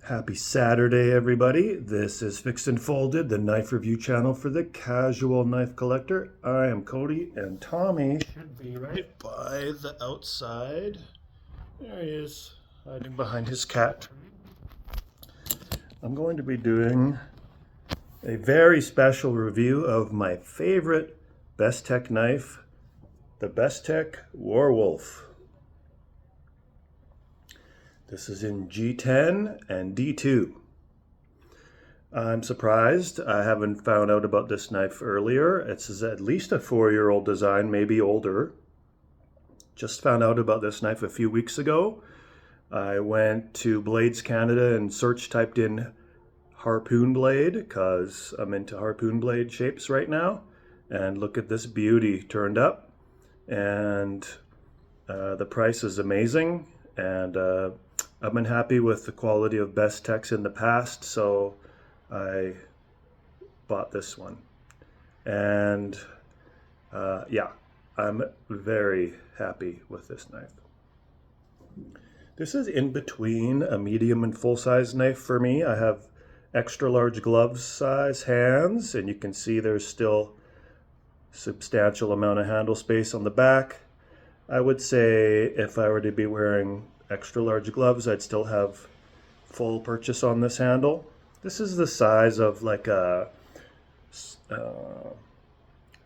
Happy Saturday, everybody. This is Fixed and Folded, the knife review channel for the casual knife collector. I am Cody, and Tommy should be right by the outside. There he is, hiding behind his cat. I'm going to be doing a very special review of my favorite Bestech knife, the Bestech Warwolf. This is in G10 and D2. I'm surprised I haven't found out about this knife earlier. It's at least a 4-year-old design, maybe older. Just found out about this knife a few weeks ago. I went to Blades Canada and typed in harpoon blade because I'm into harpoon blade shapes right now. And look at this beauty turned up. And the price is amazing. And I've been happy with the quality of Bestechs in the past, so I bought this one. And yeah, I'm very happy with this knife. This is in between a medium and full-size knife for me. I have extra large glove size hands, and you can see there's still substantial amount of handle space on the back. I would say if I were to be wearing extra large gloves, I'd still have full purchase on this handle. This is the size of like a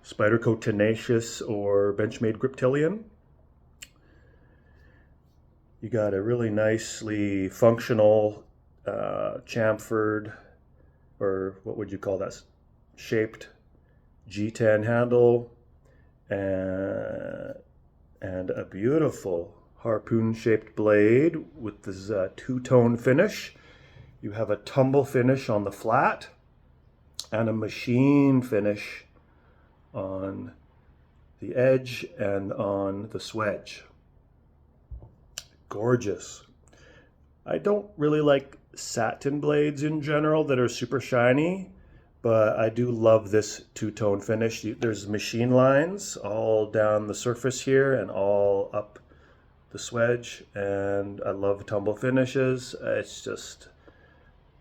Spyderco Tenacious or Benchmade Griptilian. You got a really nicely functional chamfered, or what would you call that, shaped G10 handle, and a beautiful harpoon-shaped blade with this two-tone finish. You have a tumble finish on the flat and a machine finish on the edge and on the swedge. Gorgeous. I don't really like satin blades in general that are super shiny, but I do love this two-tone finish. There's machine lines all down the surface here and all up the swedge, and I love tumble finishes. It's just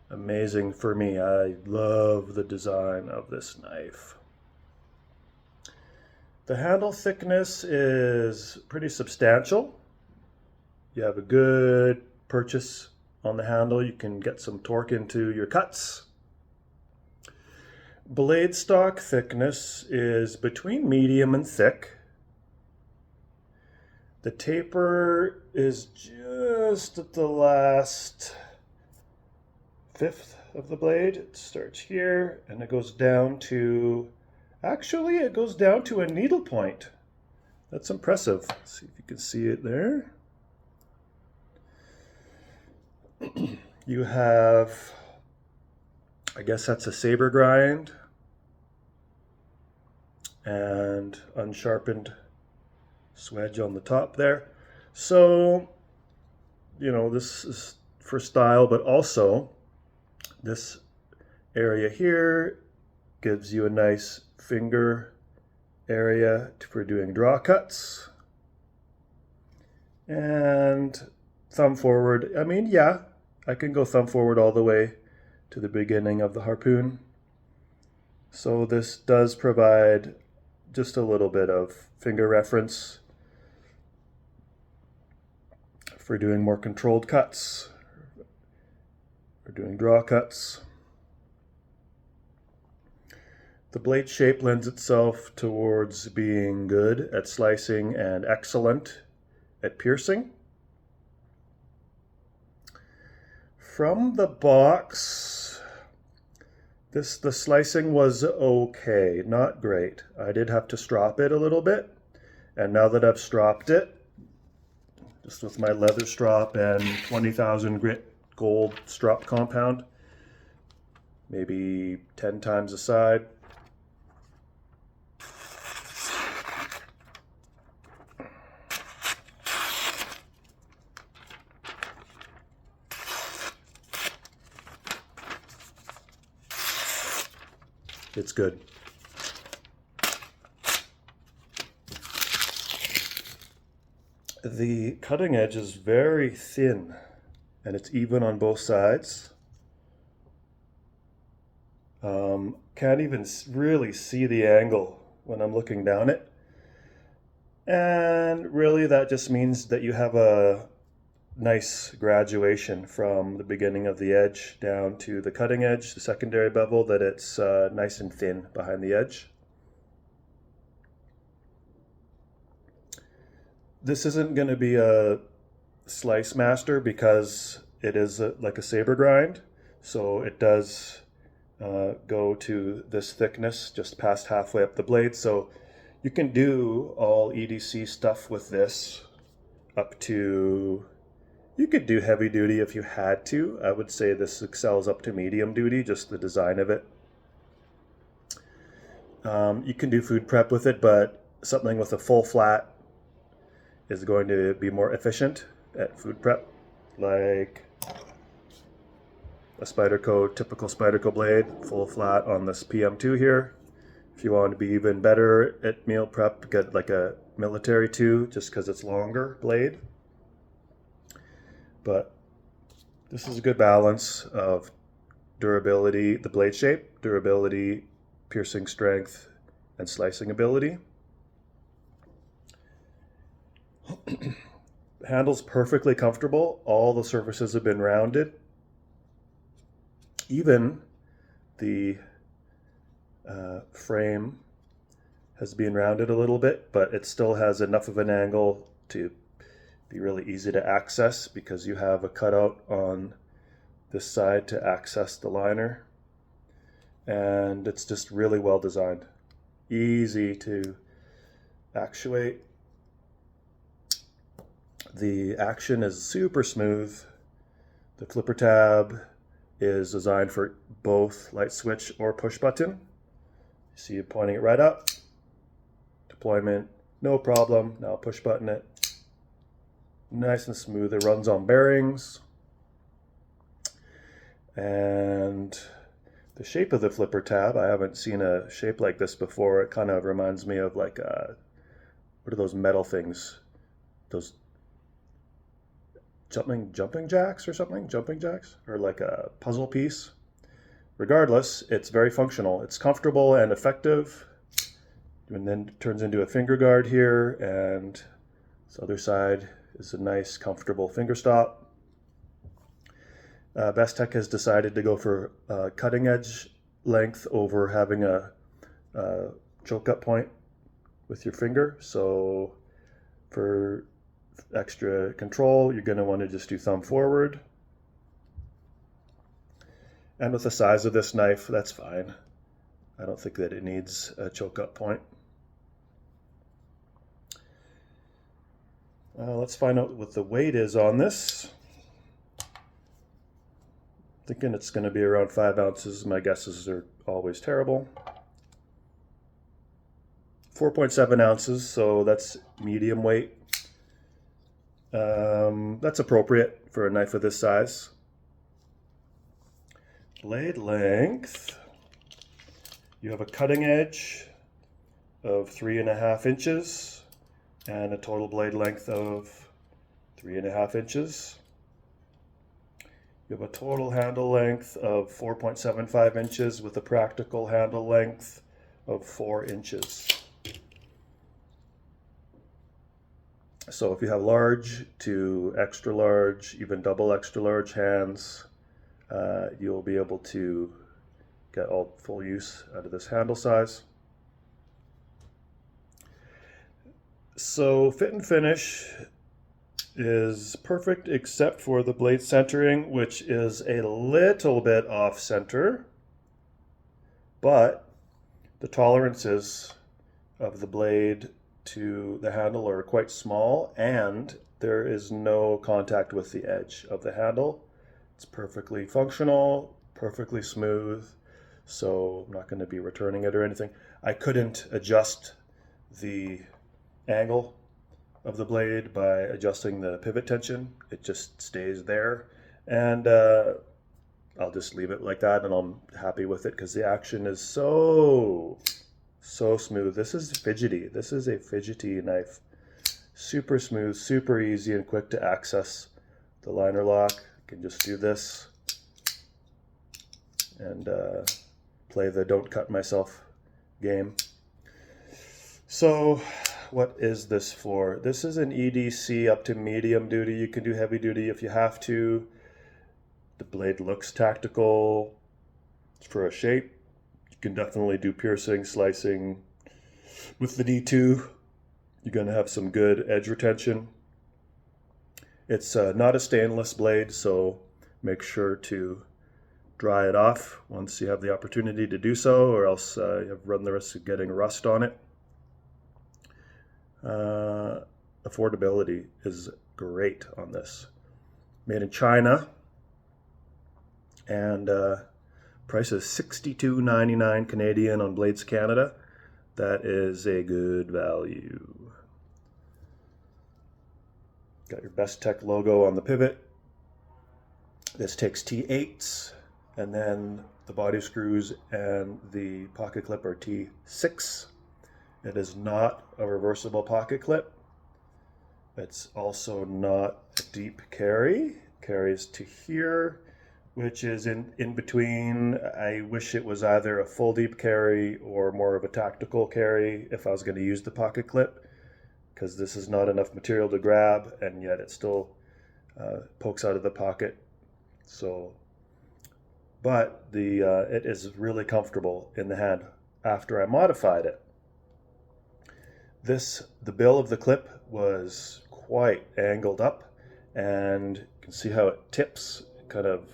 amazing for me. I love the design of this knife. The handle thickness is pretty substantial. You have a good purchase on the handle. You can get some torque into your cuts. Blade stock thickness is between medium and thick. The taper is just at the last fifth of the blade. It starts here and it goes down to, actually it goes down to a needle point. That's impressive. Let's see if you can see it there. You have, I guess that's a saber grind and unsharpened swedge on the top there. So, you know, this is for style, but also this area here gives you a nice finger area for doing draw cuts. And thumb forward. I mean, yeah, I can go thumb forward all the way to the beginning of the harpoon. So this does provide just a little bit of finger reference for doing more controlled cuts or doing draw cuts. The blade shape lends itself towards being good at slicing and excellent at piercing. From the box, the slicing was okay, not great. I did have to strop it a little bit, and now that I've stropped it, just with my leather strop and 20,000 grit gold strop compound, maybe 10 times a side. It's good. The cutting edge is very thin. and it's even on both sides. Can't even really see the angle when I'm looking down it. And really that just means that you have a nice graduation from the beginning of the edge down to the cutting edge, the secondary bevel, that it's nice and thin behind the edge. This isn't going to be a slice master because it is like a saber grind, so it does go to this thickness just past halfway up the blade. So you can do all EDC stuff with this up to, you could do heavy duty if you had to. I would say this excels up to medium duty, just the design of it. You can do food prep with it, but something with a full flat is going to be more efficient at food prep, like a Spyderco, typical Spyderco blade, full flat on this PM2 here. If you want to be even better at meal prep, get like a military 2, just because it's longer blade. But this is a good balance of durability, the blade shape, durability, piercing strength, and slicing ability. The handle's perfectly comfortable. All the surfaces have been rounded. Even the frame has been rounded a little bit, but it still has enough of an angle to be really easy to access because you have a cutout on this side to access the liner. And it's just really well designed. Easy to actuate. The action is super smooth. The flipper tab is designed for both light switch or push button. You see it pointing it right up. Deployment, no problem. Now push button it. Nice and smooth. It runs on bearings. And the shape of the flipper tab, I haven't seen a shape like this before. It kind of reminds me of like, what are those metal things? Those jumping jacks or something? Jumping jacks? Or like a puzzle piece? Regardless, it's very functional. It's comfortable and effective. And then it turns into a finger guard here, and this other side is a nice, comfortable finger stop. Bestech has decided to go for cutting edge length over having a choke up point with your finger. So for extra control, you're going to want to just do thumb forward. And with the size of this knife, that's fine. I don't think that it needs a choke up point. Let's find out what the weight is on this. Thinking it's going to be around 5 ounces. My guesses are always terrible. 4.7 ounces, so that's medium weight. That's appropriate for a knife of this size. Blade length. You have a cutting edge of 3.5 inches and a total blade length of 3.5 inches. You have a total handle length of 4.75 inches with a practical handle length of 4 inches. So if you have large to extra large, even double extra large hands, you'll be able to get all full use out of this handle size. So fit and finish is perfect except for the blade centering, which is a little bit off center, but the tolerances of the blade to the handle are quite small, and there is no contact with the edge of the handle. It's perfectly functional, perfectly smooth, so I'm not going to be returning it or anything. I couldn't adjust the angle of the blade by adjusting the pivot tension. It just stays there, and I'll just leave it like that, and I'm happy with it because the action is so smooth. This is fidgety. This is a fidgety knife. Super smooth, super easy and quick to access the liner lock. can just do this and play the don't cut myself game. So what is this for? This is an EDC up to medium duty. You can do heavy duty if you have to. The blade looks tactical. It's for a shape. You can definitely do piercing, slicing. With the D2, you're going to have some good edge retention. It's not a stainless blade, so make sure to dry it off once you have the opportunity to do so, or else you have run the risk of getting rust on it. Affordability is great on this. Made in China, and price is $62.99 Canadian on Blades Canada. That is a good value. Got your Bestech logo on the pivot. This takes T8s, and then the body screws and the pocket clip are T6. It is not a reversible pocket clip. It's also not a deep carry. Carries to here, which is in between. I wish it was either a full deep carry or more of a tactical carry if I was going to use the pocket clip, because this is not enough material to grab, and yet it still pokes out of the pocket. So, but it is really comfortable in the hand after I modified it. The bill of the clip was quite angled up, and you can see how it tips, kind of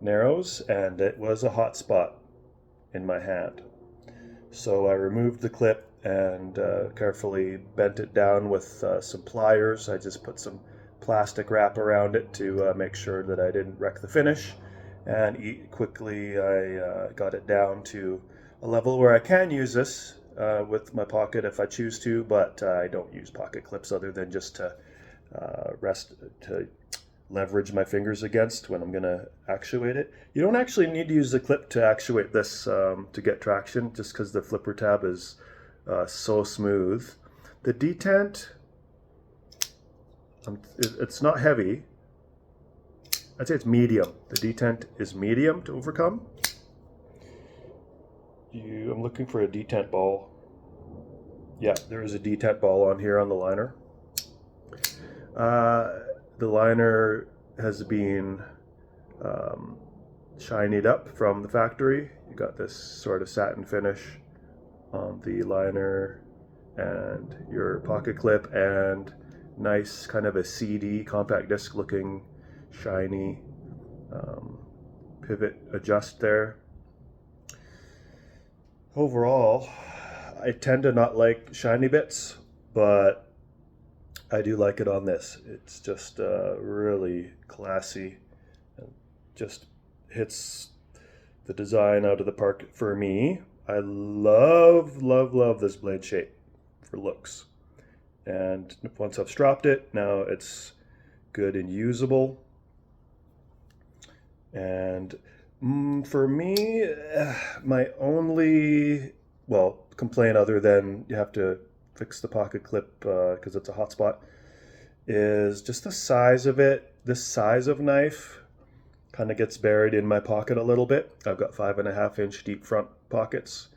narrows, and it was a hot spot in my hand. So I removed the clip and carefully bent it down with some pliers. I just put some plastic wrap around it to make sure that I didn't wreck the finish, and quickly I got it down to a level where I can use this with my pocket if I choose to, but I don't use pocket clips other than just to leverage my fingers against when I'm going to actuate it. You don't actually need to use the clip to actuate this to get traction, just because the flipper tab is so smooth. The detent, it's not heavy. I'd say it's medium. The detent is medium to overcome. I'm looking for a detent ball. Yeah, there is a detent ball on here on the liner. The liner has been shinied up from the factory. You got this sort of satin finish on the liner and your pocket clip, and nice kind of a CD compact disc looking shiny pivot adjust there. Overall, I tend to not like shiny bits, but I do like it on this. It's just really classy and just hits the design out of the park for me. I love, love, love this blade shape for looks. And once I've stropped it, now it's good and usable. And for me, my only, complaint, other than you have to fix the pocket clip because it's a hot spot, is just the size of it. This size of knife kind of gets buried in my pocket a little bit. I've got 5.5-inch deep front pockets,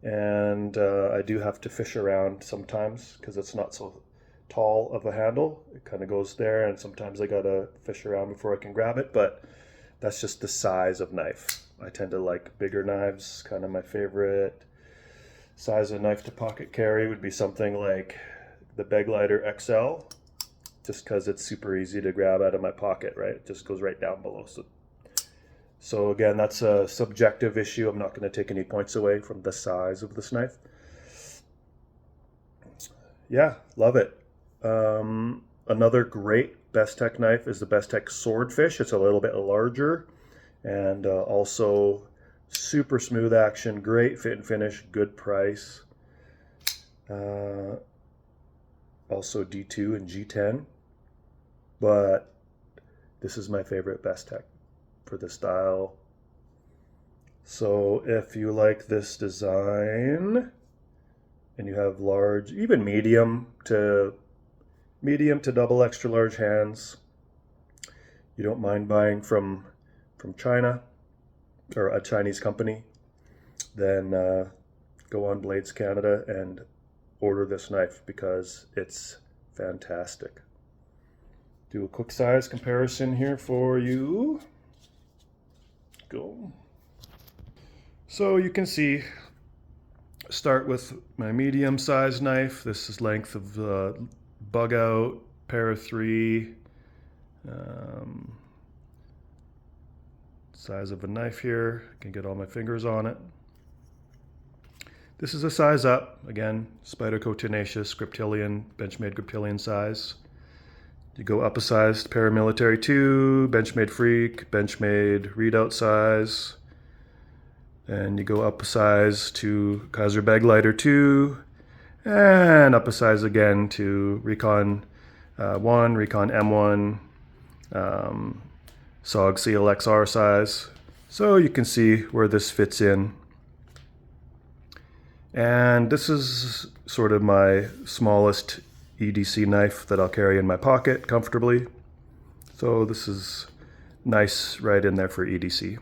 and I do have to fish around sometimes because it's not so tall of a handle. It kind of goes there, and sometimes I gotta fish around before I can grab it, but that's just the size of knife. I tend to like bigger knives. Kind of my favorite size of knife to pocket carry would be something like the Beglighter XL, just because it's super easy to grab out of my pocket, right? It just goes right down below. So again, that's a subjective issue. I'm not going to take any points away from the size of this knife. Yeah, love it. Another great Bestech knife is the Bestech Swordfish. It's a little bit larger, and also super smooth action, great fit and finish, good price. Also D2 and G10, but this is my favorite Bestech for the style. So if you like this design and you have large, even medium to double extra large hands, you don't mind buying from China or a Chinese company, then go on Blades Canada and order this knife because it's fantastic. Do a quick size comparison here for you. Go. So you can see, start with my medium size knife. This is length of bug out, pair of 3. Size of a knife here, I can get all my fingers on it. This is a size up, again, Spyderco Tenacious, Griptilian, Benchmade Griptilian size. You go up a size to Paramilitary 2, Benchmade Freak, Benchmade Readout size. And you go up a size to Kaiser Baglighter 2, and up a size again to Recon 1, Recon M1, SOG CLXR size. So you can see where this fits in. And this is sort of my smallest EDC knife that I'll carry in my pocket comfortably. So this is nice right in there for EDC.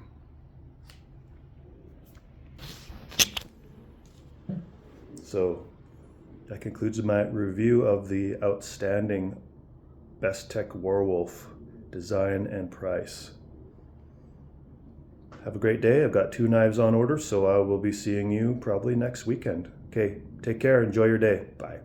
So that concludes my review of the outstanding Bestech Warwolf design and price. Have a great day. I've got 2 knives on order, so I will be seeing you probably next weekend. Okay, take care. Enjoy your day. Bye.